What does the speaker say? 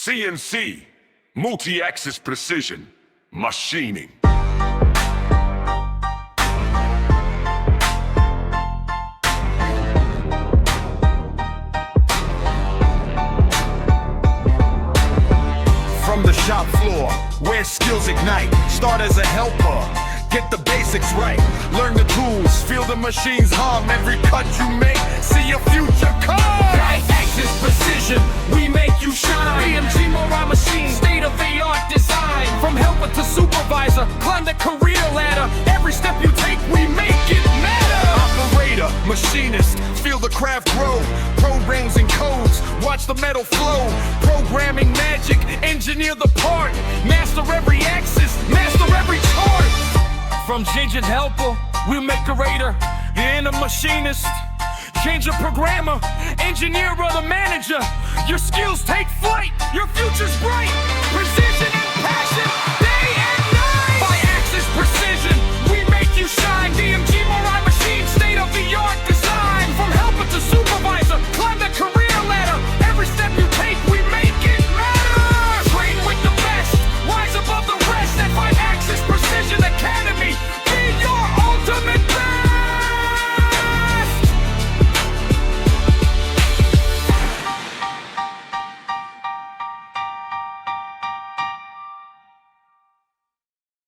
CNC, multi-axis precision, machining. From the shop floor, where skills ignite. Start as a helper, get the basics right. Learn the tools, feel the machines hum. Every cut you make, see your future come. Right axis precision, we make you shine. DMG MORI machine, state-of-the-art design. From helper to supervisor, climb the career ladder. Every step you take, we make it matter. Operator, machinist, feel the craft grow. Programs and codes, watch the metal flow. Programming magic, engineer the part. Master every axis, master every chart. From Ginger helper, we'll make curator. The inner machinist, change a programmer, engineer or the manager. Your skills take flight, your